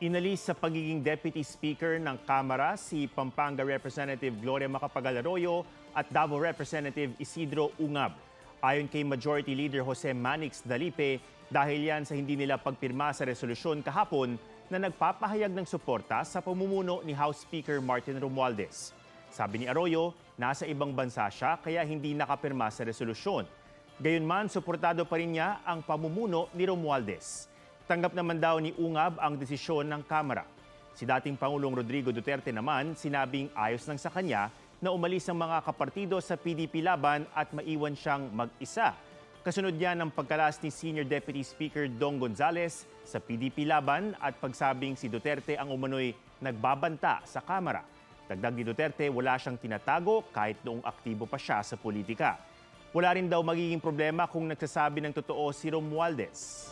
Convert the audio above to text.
Inalis sa pagiging Deputy Speaker ng Kamara si Pampanga Representative Gloria Macapagal-Arroyo at Davao Representative Isidro Ungab. Ayon kay Majority Leader Jose Manix Dalipe, dahil yan sa hindi nila pagpirma sa resolusyon kahapon na nagpapahayag ng suporta sa pamumuno ni House Speaker Martin Romualdez. Sabi ni Arroyo, nasa ibang bansa siya kaya hindi nakapirma sa resolusyon. Gayunman, suportado pa rin niya ang pamumuno ni Romualdez. Tanggap naman daw ni Ungab ang desisyon ng Kamara. Si dating Pangulong Rodrigo Duterte naman sinabing ayos lang sa kanya na umalis ang mga kapartido sa PDP laban at maiwan siyang mag-isa. Kasunod yan ng pagkalas ni Senior Deputy Speaker Dong Gonzales sa PDP laban at pagsabing si Duterte ang umano'y nagbabanta sa Kamara. Dagdag ni Duterte, wala siyang tinatago kahit noong aktibo pa siya sa politika. Wala rin daw magiging problema kung nagsasabi ng totoo si Romualdez.